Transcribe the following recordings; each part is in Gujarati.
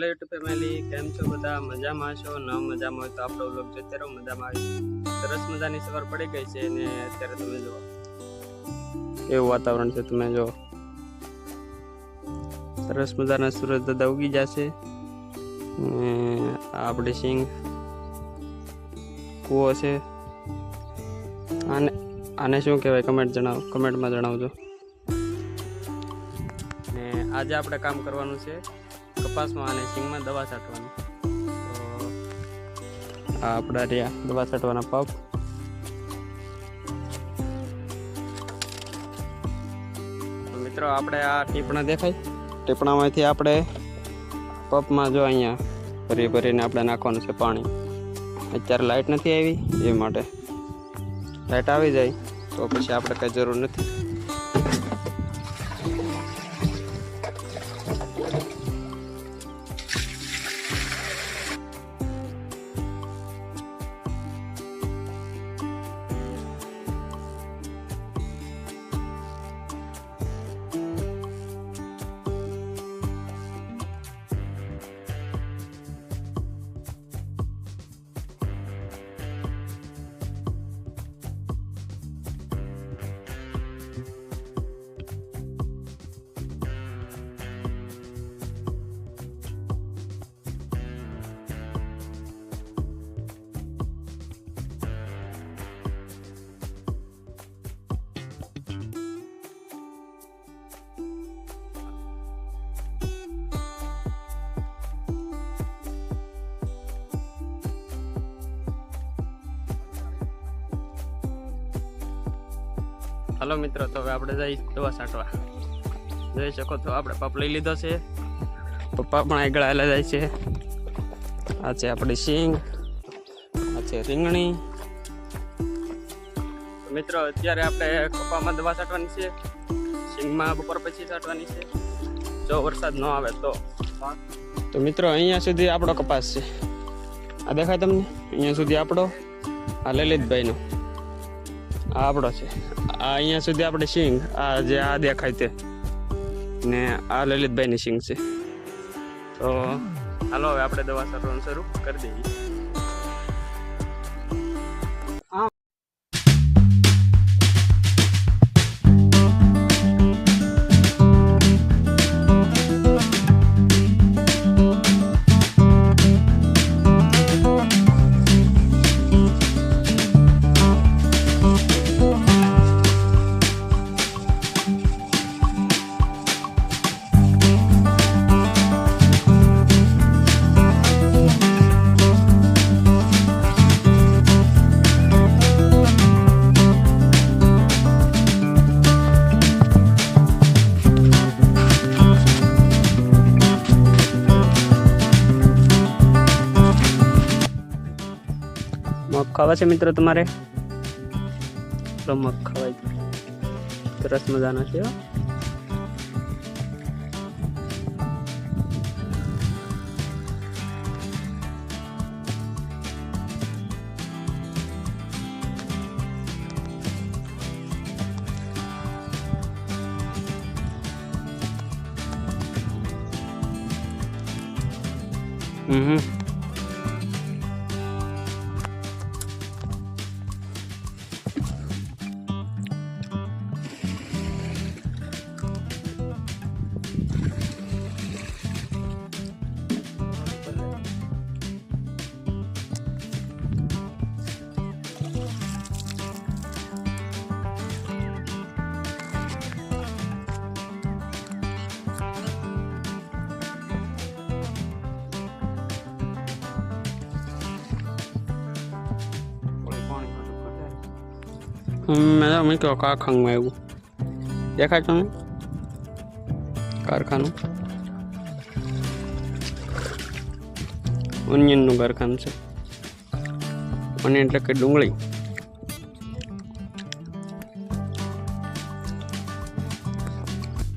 હેલો યુટ્યુબ ફેમિલી, કેમ છો બધા? મજામાં છો? ન મજામાં હોય તો આપણો વ્લોગ જોતે રહો. મજામાં આવી સરસ મજાની સવાર પડી ગઈ છે અને અત્યારે તમે જુઓ એવું વાતાવરણ છે. તમે જુઓ સરસ મજાના સૂરજ દાદા ઉગી જશે. આપણી સિંગ કૂવો છે. આને શું કહેવાય કમેન્ટમાં જણાવજો. ને આજે આપણે કામ કરવાનું છે કપાસમાં અને સિંગમાં દવા છાંટવાની. તો આ આપણા રહ્યા દવા છાંટવાના પંપ. તો મિત્રો આપણે આ ટીપણા દેખાય, ટીપણામાંથી આપણે પંપમાં જો અહીંયા ભરીને આપણે નાખવાનું છે પાણી. અત્યારે લાઇટ નથી આવી, એ માટે લાઇટ આવી જાય તો પછી આપણે કંઈ જરૂર નથી. હલો મિત્રો, તો હવે આપણે જઈ દવા છાંટવા. જોઈ શકો તો આપણે પંપ લઈ લીધો છે. પપ્પા પણ આગળ હાલા જાય છે. આ છે આપણી સિંગ, આ છે રીંગણી. મિત્રો અત્યારે આપણે કપામાં દવા છાંટવાની છે, સિંગમાં બપોર પછી છાંટવાની છે, જો વરસાદ ન આવે તો મિત્રો અહીંયા સુધી આપણો કપાસ છે. આ દેખાય તમને? અહીંયા સુધી આપણો, આ લલિતભાઈનો, આ આપણો છે. આ અહીંયા સુધી આપણે સિંગ, આ જે આ દેખાય તે, ને આ લલિતભાઈની સિંગ છે. તો હાલો હવે આપણે દવા છાંટવાનું શરૂ કરી દઈએ. મગ ખાવા છે મિત્રો તમારે? તો મગ ખવાય, સરસ મજાના છે. મેં મૂક્યો કારખાનમાં, એવું દેખાય તમે? કારખાનું ઓનિયનનું કારખાનું છે. ઓનિયન એટલે કે ડુંગળી.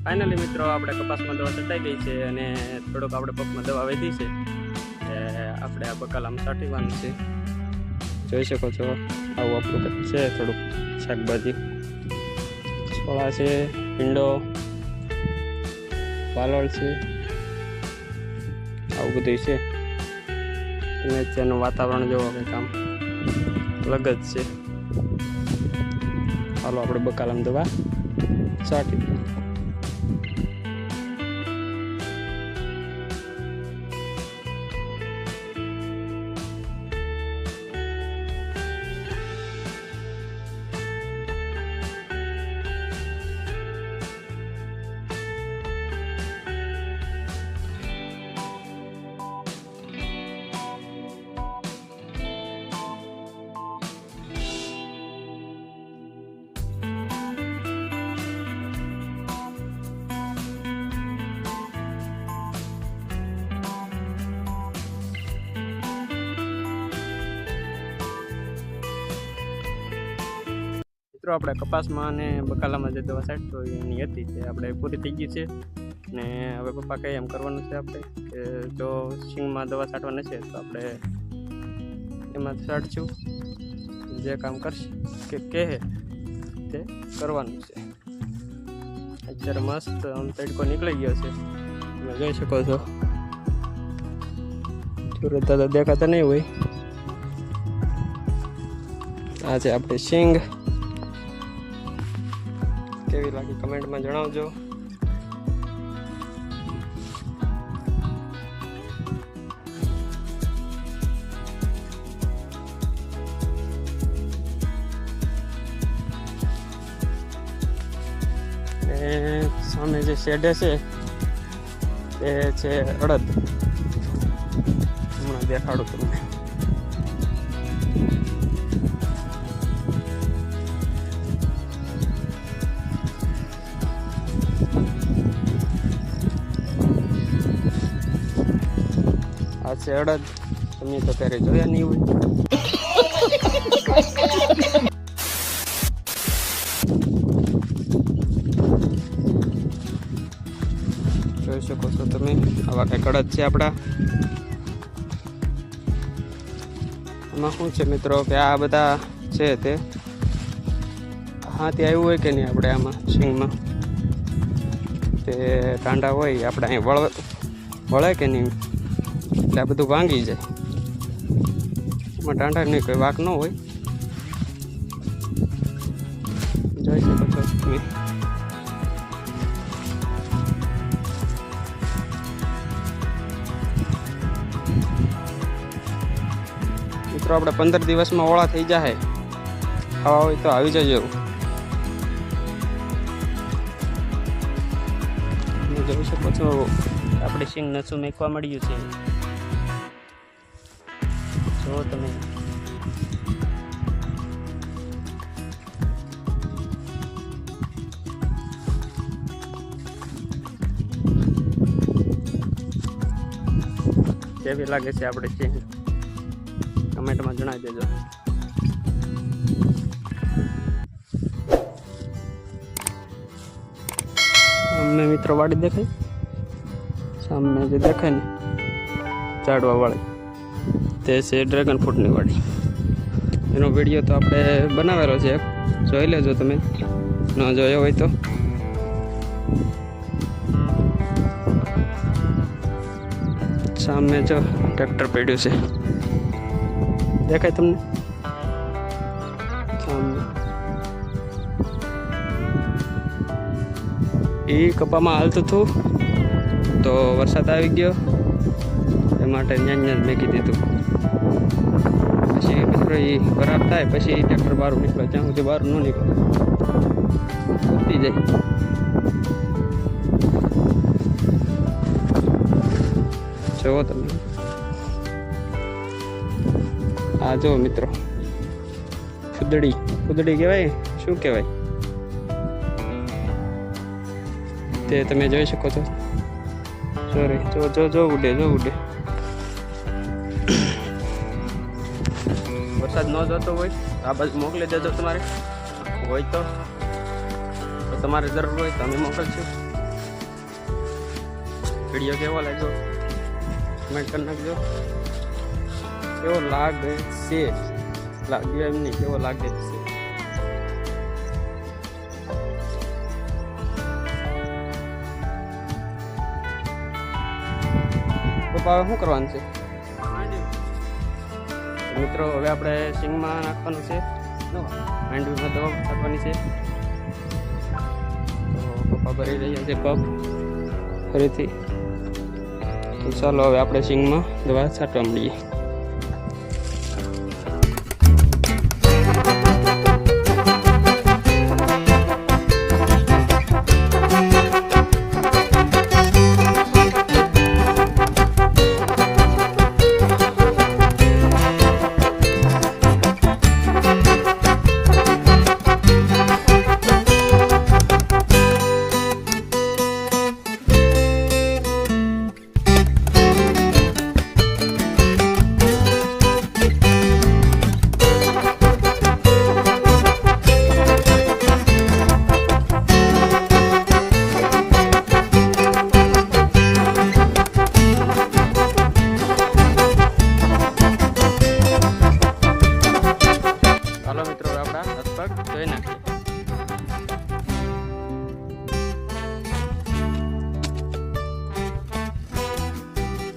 ફાઇનલી મિત્રો આપણે કપાસમાં દવા છટાઈ ગઈ છે અને થોડોક આપણે પંપમાં દવા વધી છે. આપણે આ બકાલામાં છાંટવાનું છે. જોઈ શકો છો આવું આપણું છે. થોડુંક શાકભાજી, છોળા છે, ભીંડો, વાલોળ છે, આવું બધું છે. તમે ત્યાંનું વાતાવરણ જોવો કે કામ અલગ જ છે. હાલો આપણે બકાલામાં દવા છાંટી દઈએ. મિત્રો આપણે કપાસમાં અને બકાલામાં જે દવા છાંટતો એની હતી તે આપણે પૂરી થઈ ગઈ છે. ને હવે પપ્પા કંઈ એમ કરવાનું છે આપણે કે જો સિંગમાં દવા છાંટવાની છે તો આપણે એમાં છાંટશું. જે કામ કરશે કે કહે તે કરવાનું છે. અત્યારે મસ્ત આમ તડકો નીકળી ગયો છે, તમે જોઈ શકો છો. સુરત દાદા દેખાતા નહીં હોય. આ છે આપણે સિંગ. કેવી લાગી કમેન્ટમાં જણાવજો. સામે જે શેડે છે એ છે અડદ. હમણાં દેખાડું તમને. આ છે અડદ. તમે તો ક્યારે જોયા નહીં હોય. જોઈ શકો છો તમે. આવા કંઈક અડદ છે આપણા. આમાં શું છે મિત્રો કે આ બધા છે તે હાથી આવ્યું હોય કે નહીં આપણે આમાં સિંગમાં તે કાંડા હોય આપણે અહીં વળે કે નહીં એટલે આ બધું ભાંગી જાય. એમાં ટાંડા નહીં કોઈ વાંક ન હોય. જોઈ શકો છો તમે. મિત્રો આપણે 15 દિવસમાં ઓળા થઈ જાય. ખાવા હોય તો આવી જજો. જોઈ શકો છો આપણે સિંગ નસું મેકવા મળ્યું છે. જો તમે કેવી લાગે છે આપણે સિંગ કમેન્ટમાં જણાવી દેજો. અમને મિત્રો વાડી દેખાય સામે જે દેખાય ને ઝાડવા વાળી તે છે ડ્રેગન ફ્રૂટની વાડી. એનો વિડીયો તો આપણે બનાવેલો છે, જોઈ લેજો તમે ન જોયો હોય તો. સામે જો ટ્રેક્ટર પડ્યું છે દેખાય તમને સામે. એ કપામાં હાલતું હતું તો વરસાદ આવી ગયો એ માટે ન્યાન મેકી દીધું. પછી મિત્રો એ ખરાબ થાય પછી ટ્રેક્ટર બહાર નીકળે, ત્યાં સુધી બહાર ન નીકળે ઉતરી જાય. જુઓ તમે આ જો મિત્રો ખુદડી કહેવાય શું કહેવાય તે તમે જોઈ શકો છો. સોરી જો ઉડે વરસાદ ન જતો હોય આ બાજુ મોકલી દેજો. તમારે હોય તો તમારે જરૂર હોય તો અમે મોકલશું. વિડીયો કેવો લાગ્યો કમેન્ટ કરી નાખજો. કેવો લાગે છે, લાગ્યો એમ નહીં, કેવો લાગે છે. કપા શું કરવાનું છે મિત્રો? હવે આપણે સિંગમાં નાખવાનું છે, માંડવીમાં દવા છાંટવાની છે. તો કપા ભરી રહ્યા છે પગ ફરીથી. તો ચાલો હવે આપણે સિંગમાં દવા છાંટવા મળીએ. ચાલો મિત્રો આપણા હાથ પગ ધોઈ નાખીએ.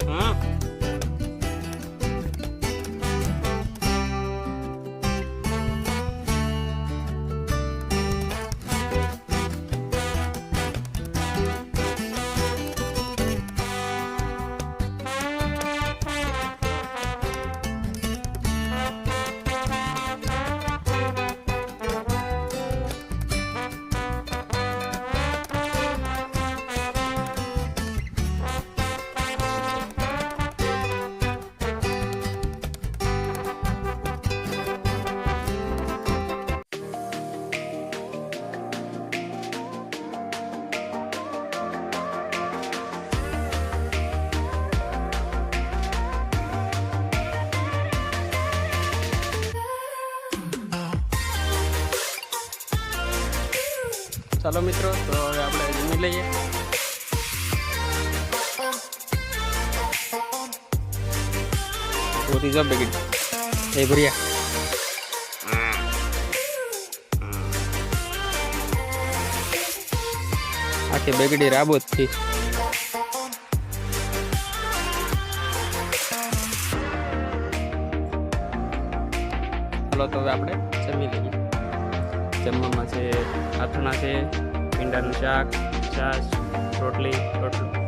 હા ચાલો મિત્રો, તો હવે આપણે જમી લઈએ. પૂરી જો બેગડી એ ભર્યા આખી બેગડી રાબો જ થી. ચાલો તો હવે આપણે જમી લઈએ. જમવામાં છે અથાણા છે, ભીંડાનું શાક, છાશ, રોટલી.